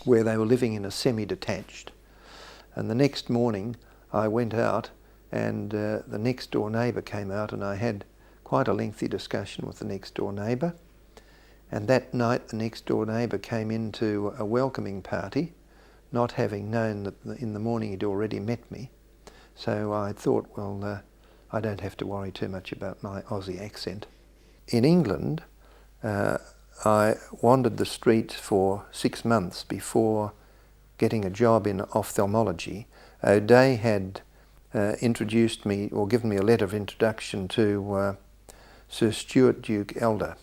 where they were living in a semi-detached. And the next morning I went out, and the next door neighbour came out, and I had quite a lengthy discussion with the next door neighbour. And that night the next door neighbour came into a welcoming party, not having known that in the morning he'd already met me. So I thought, well, I don't have to worry too much about my Aussie accent. In England, I wandered the streets for 6 months before getting a job in ophthalmology. O'Day had introduced me, or given me a letter of introduction to Sir Stuart Duke Elder,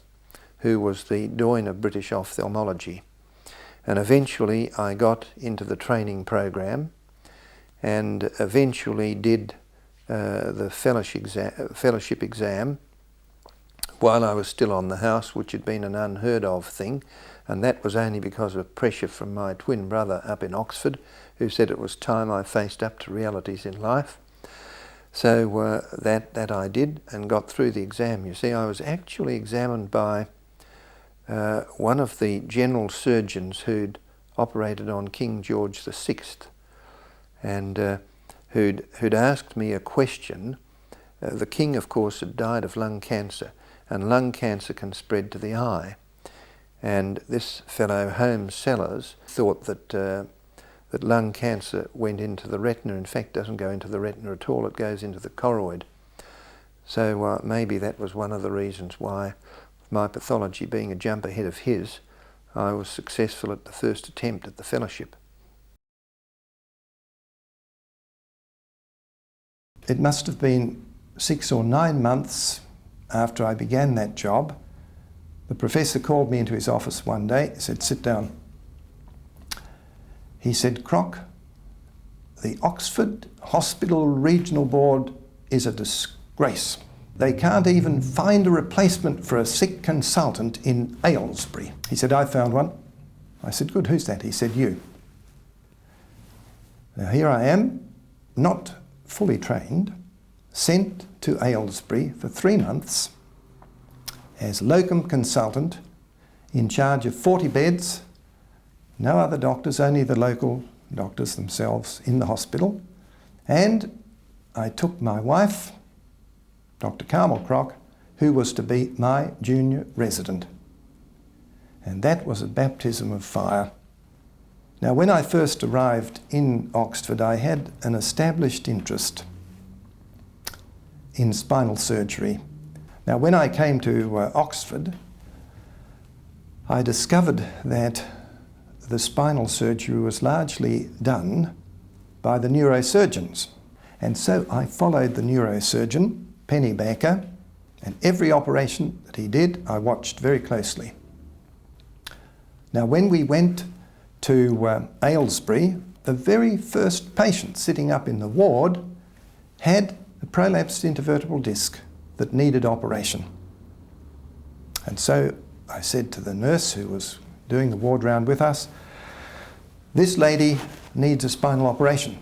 who was the doyen of British ophthalmology. And eventually I got into the training program, and eventually did the fellowship exam while I was still on the house, which had been an unheard of thing, and that was only because of pressure from my twin brother up in Oxford, who said it was time I faced up to realities in life. So that I did, and got through the exam. You see, I was actually examined by one of the general surgeons who'd operated on King George VI, and who'd asked me a question. The king, of course, had died of lung cancer, and lung cancer can spread to the eye. And this fellow, Holmes Sellers, thought that that lung cancer went into the retina. In fact, doesn't go into the retina at all, it goes into the choroid. So maybe that was one of the reasons why, my pathology being a jump ahead of his, I was successful at the first attempt at the fellowship. It must have been 6 or 9 months after I began that job. The professor called me into his office one day. He said, "Sit down." He said, "CROCK, the Oxford Hospital Regional Board is a disgrace. They can't even find a replacement for a sick consultant in Aylesbury." He said, "I found one." I said, "Good, who's that?" He said, "You." Now here I am, not fully trained, sent to Aylesbury for 3 months as locum consultant, in charge of 40 beds, no other doctors, only the local doctors themselves in the hospital. And I took my wife, Dr. Carmel CROCK, who was to be my junior resident. And that was a baptism of fire. Now, when I first arrived in Oxford, I had an established interest in spinal surgery. Now, when I came to Oxford, I discovered that the spinal surgery was largely done by the neurosurgeons. And so I followed the neurosurgeon, Pennybacker, and every operation that he did, I watched very closely. Now, when we went to Aylesbury, the very first patient sitting up in the ward had a prolapsed intervertebral disc that needed operation. And so I said to the nurse who was doing the ward round with us, "This lady needs a spinal operation."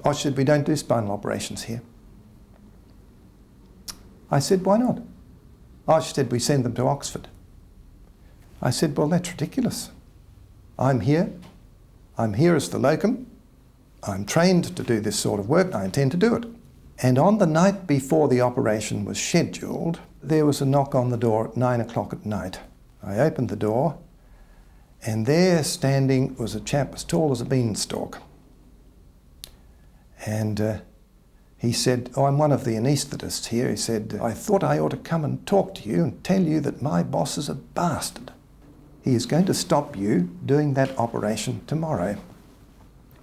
"Oh," she said, "we don't do spinal operations here." I said, "Why not?" "Oh," she said, "we send them to Oxford." I said, "Well, that's ridiculous. I'm here as the locum, I'm trained to do this sort of work, I intend to do it." And on the night before the operation was scheduled, there was a knock on the door at 9 o'clock at night. I opened the door, and there standing was a chap as tall as a beanstalk. And he said, "Oh, I'm one of the anaesthetists here." He said, "I thought I ought to come and talk to you and tell you that my boss is a bastard. He is going to stop you doing that operation tomorrow.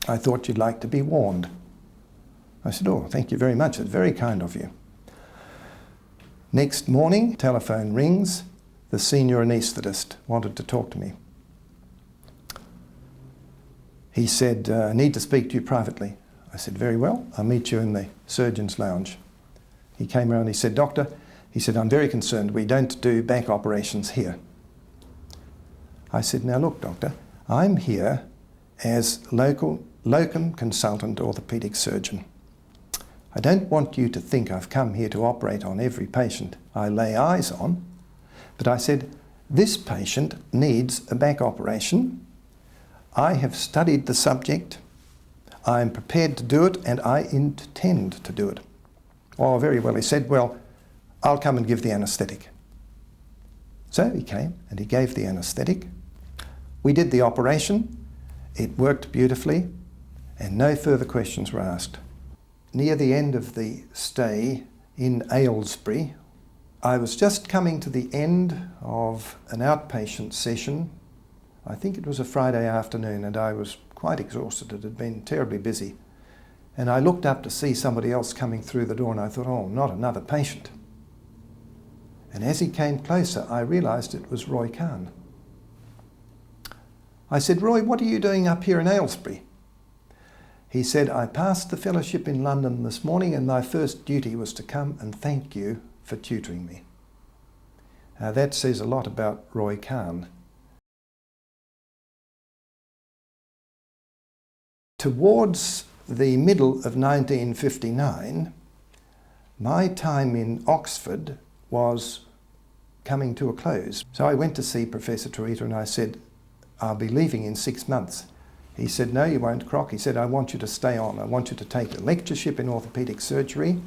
I thought you'd like to be warned." I said, "Oh, thank you very much. It's very kind of you." Next morning, telephone rings. The senior anaesthetist wanted to talk to me. He said, "I need to speak to you privately." I said, "Very well, I'll meet you in the surgeon's lounge." He came around, he said, "Doctor," he said, "I'm very concerned. We don't do back operations here." I said, "Now look, doctor, I'm here as locum consultant orthopaedic surgeon. I don't want you to think I've come here to operate on every patient I lay eyes on, but I said, this patient needs a back operation. I have studied the subject, I am prepared to do it, and I intend to do it. Oh, very well, he said, well, I'll come and give the anaesthetic. So he came and he gave the anaesthetic. We did the operation. It worked beautifully and no further questions were asked. Near the end of the stay in Aylesbury, I was just coming to the end of an outpatient session. I think it was a Friday afternoon and I was quite exhausted. It had been terribly busy. And I looked up to see somebody else coming through the door and I thought, oh, not another patient. And as he came closer, I realised it was Roy Kahn. I said, Roy, what are you doing up here in Aylesbury? He said, I passed the fellowship in London this morning and my first duty was to come and thank you for tutoring me. Now that says a lot about Roy Kahn. Towards the middle of 1959, my time in Oxford was coming to a close. So I went to see Professor Truita and I said, I'll be leaving in 6 months. He said, no, you won't, CROCK. He said, I want you to stay on. I want you to take a lectureship in orthopaedic surgery.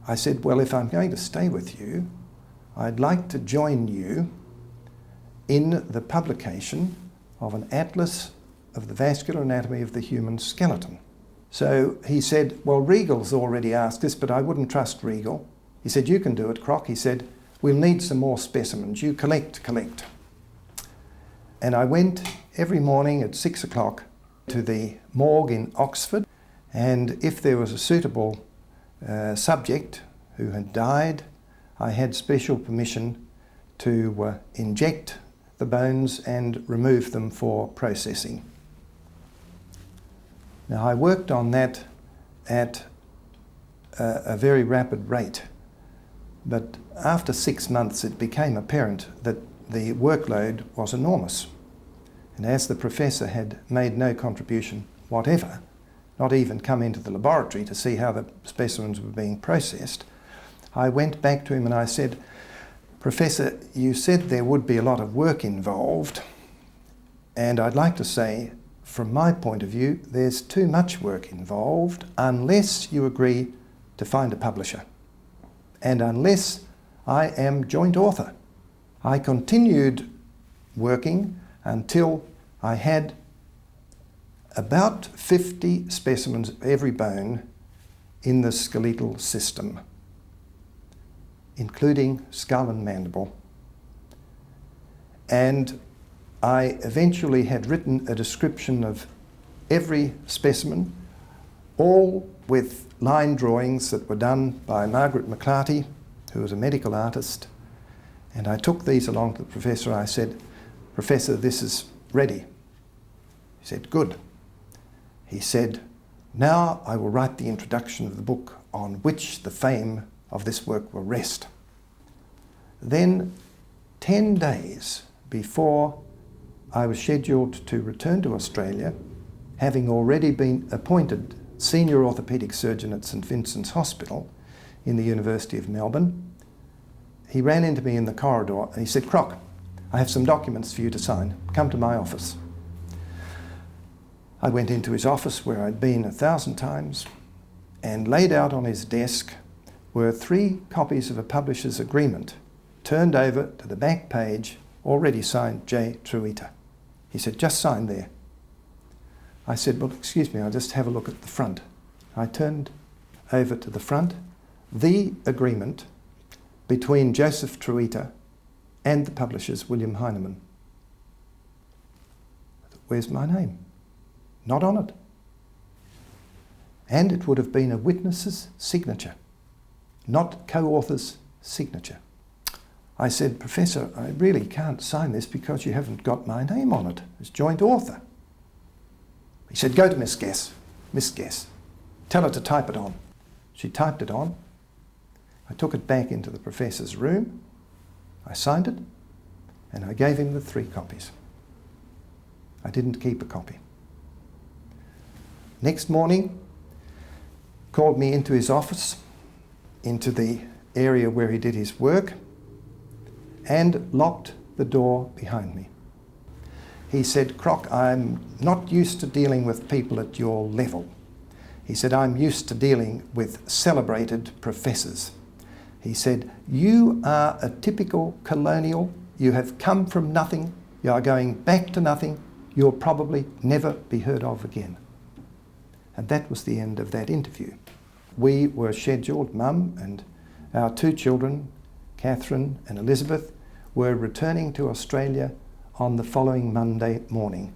I said, well, if I'm going to stay with you, I'd like to join you in the publication of an atlas of the vascular anatomy of the human skeleton. So he said, well, Regal's already asked this, but I wouldn't trust Regal. He said, you can do it, CROCK. He said, we'll need some more specimens. You collect. And I went every morning at 6 o'clock to the morgue in Oxford, and if there was a suitable subject who had died, I had special permission to inject the bones and remove them for processing. Now I worked on that at a very rapid rate, but after 6 months it became apparent that the workload was enormous. And as the professor had made no contribution whatever, not even come into the laboratory to see how the specimens were being processed, I went back to him and I said, Professor, you said there would be a lot of work involved, and I'd like to say, from my point of view, there's too much work involved unless you agree to find a publisher, and unless I am joint author. I continued working until I had about 50 specimens of every bone in the skeletal system, including skull and mandible. And I eventually had written a description of every specimen, all with line drawings that were done by Margaret McClarty, who was a medical artist. And I took these along to the professor. I said, Professor, this is ready. He said, good. He said, now I will write the introduction of the book on which the fame of this work will rest. Then, 10 days before I was scheduled to return to Australia, having already been appointed senior orthopaedic surgeon at St Vincent's Hospital in the University of Melbourne, he ran into me in the corridor and he said, CROCK, I have some documents for you to sign. Come to my office. I went into his office where I'd been 1,000 times, and laid out on his desk were 3 copies of a publisher's agreement turned over to the back page, already signed J. Truita. He said, just sign there. I said, well, excuse me, I'll just have a look at the front. I turned over to the front, the agreement between Joseph Truita and the publishers, William Heinemann. Where's my name? Not on it. And it would have been a witness's signature, not co-author's signature. I said, Professor, I really can't sign this because you haven't got my name on it as joint author. He said, go to Miss Guess. Miss Guess. Tell her to type it on. She typed it on. I took it back into the professor's room. I signed it, and I gave him the 3 copies. I didn't keep a copy. Next morning, called me into his office, into the area where he did his work, and locked the door behind me. He said, "CROCK, I'm not used to dealing with people at your level." He said, "I'm used to dealing with celebrated professors." He said, "You are a typical colonial. You have come from nothing. You are going back to nothing. You'll probably never be heard of again." And that was the end of that interview. We were scheduled, Mum and our two children, Catherine and Elizabeth, were returning to Australia on the following Monday morning.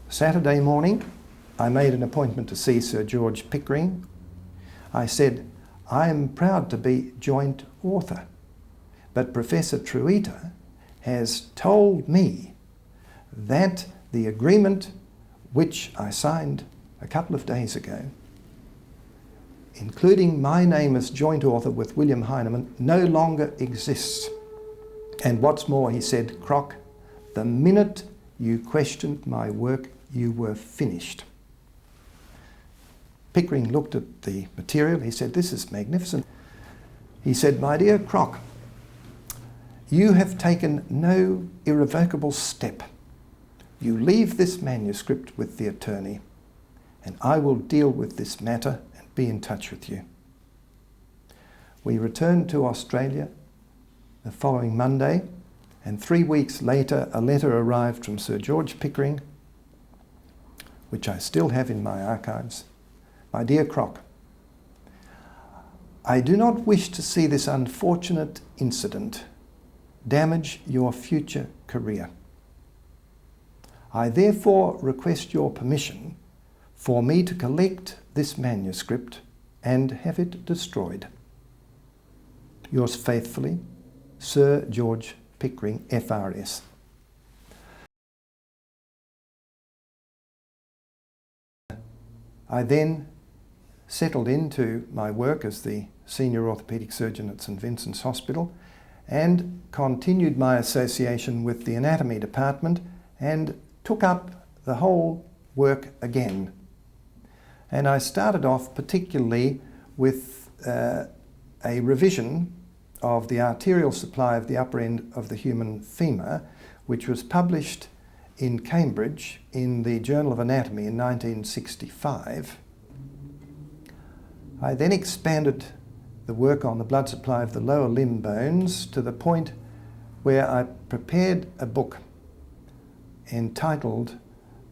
Saturday morning, I made an appointment to see Sir George Pickering. I said, "I am proud to be joint author, but Professor Truita has told me that the agreement which I signed a couple of days ago, including my name as joint author with William Heinemann, no longer exists. And what's more," he said, "CROCK, the minute you questioned my work, you were finished." Pickering looked at the material. He said, "This is magnificent." He said, "My dear CROCK, you have taken no irrevocable step. You leave this manuscript with the attorney, and I will deal with this matter and be in touch with you." We returned to Australia the following Monday, and 3 weeks later a letter arrived from Sir George Pickering, which I still have in my archives. "My dear CROCK, I do not wish to see this unfortunate incident damage your future career. I therefore request your permission for me to collect this manuscript and have it destroyed. Yours faithfully, Sir George Pickering, FRS." I then settled into my work as the senior orthopaedic surgeon at St Vincent's Hospital and continued my association with the anatomy department and took up the whole work again. And I started off particularly with a revision of the arterial supply of the upper end of the human femur, which was published in Cambridge in the Journal of Anatomy in 1965. I then expanded the work on the blood supply of the lower limb bones to the point where I prepared a book entitled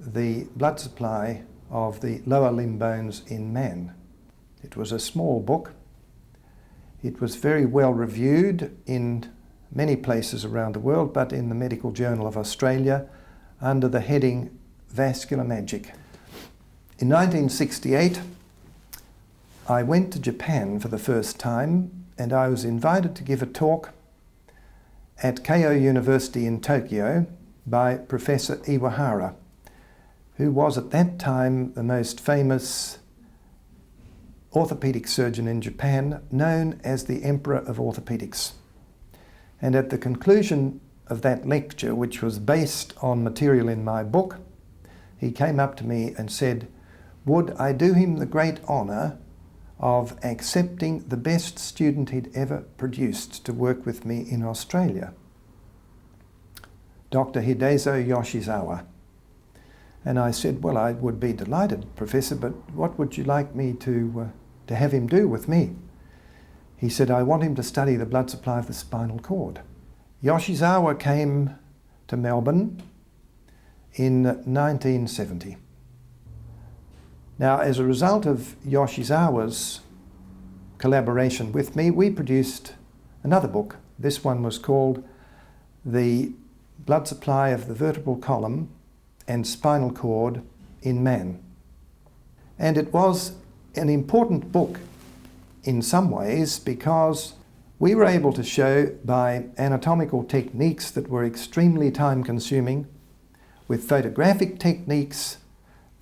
"The Blood Supply of the Lower Limb Bones in Man." It was a small book. It was very well reviewed in many places around the world, but in the Medical Journal of Australia under the heading "Vascular Magic." In 1968, I went to Japan for the first time, and I was invited to give a talk at Keio University in Tokyo by Professor Iwahara, who was at that time the most famous orthopaedic surgeon in Japan, known as the Emperor of Orthopaedics. And at the conclusion of that lecture, which was based on material in my book, he came up to me and said, would I do him the great honour of accepting the best student he'd ever produced to work with me in Australia, Dr. Hidezo Yoshizawa. And I said, well, I would be delighted, Professor, but what would you like me to have him do with me? He said, I want him to study the blood supply of the spinal cord. Yoshizawa came to Melbourne in 1970. Now, as a result of Yoshizawa's collaboration with me, we produced another book. This one was called The Blood Supply of the Vertebral Column and Spinal Cord in Man. And it was an important book in some ways because we were able to show by anatomical techniques that were extremely time-consuming, with photographic techniques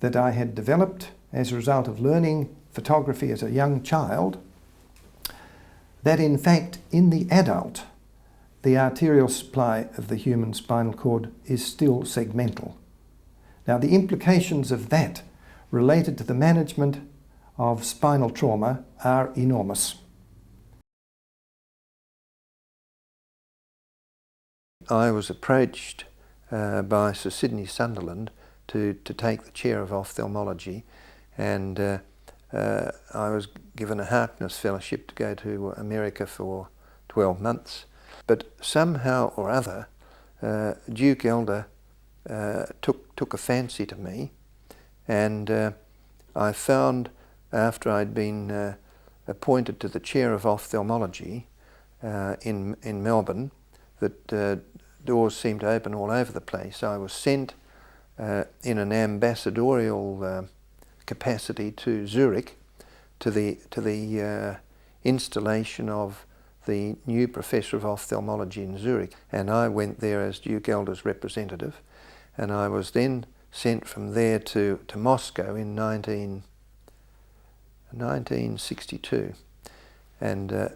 that I had developed as a result of learning photography as a young child, that in fact in the adult the arterial supply of the human spinal cord is still segmental. Now, the implications of that related to the management of spinal trauma are enormous. I was approached by Sir Sidney Sunderland to take the chair of ophthalmology, and I was given a Harkness Fellowship to go to America for 12 months. But somehow or other, Duke Elder took a fancy to me, and I found, after I'd been appointed to the chair of ophthalmology in Melbourne, that doors seemed to open all over the place. I was sent in an ambassadorial capacity to Zurich to the installation of the new professor of ophthalmology in Zurich, and I went there as Duke Elder's representative, and I was then sent from there to Moscow in 1962, and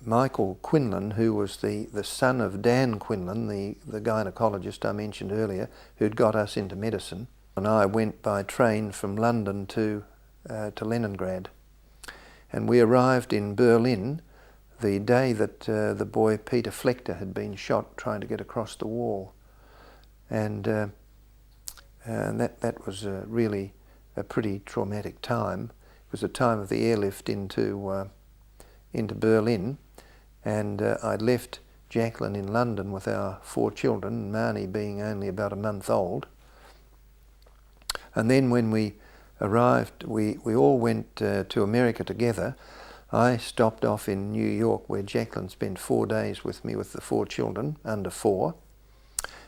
Michael Quinlan, who was the son of Dan Quinlan, the gynaecologist I mentioned earlier, who'd got us into medicine, and I went by train from London to Leningrad. And we arrived in Berlin the day that the boy Peter Flechter had been shot trying to get across the wall. And that was really a pretty traumatic time. It was the time of the airlift into Berlin, and I'd left Jacqueline in London with our 4 children, Marnie being only about a month old. And then when we arrived, we all went to America together. I stopped off in New York, where Jacqueline spent 4 days with me with the 4 children, under 4.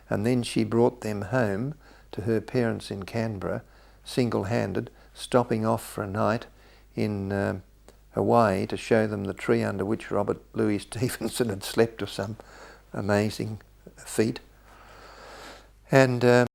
And then she brought them home to her parents in Canberra, single-handed, stopping off for a night in Hawaii to show them the tree under which Robert Louis Stevenson had slept, or some amazing feat. And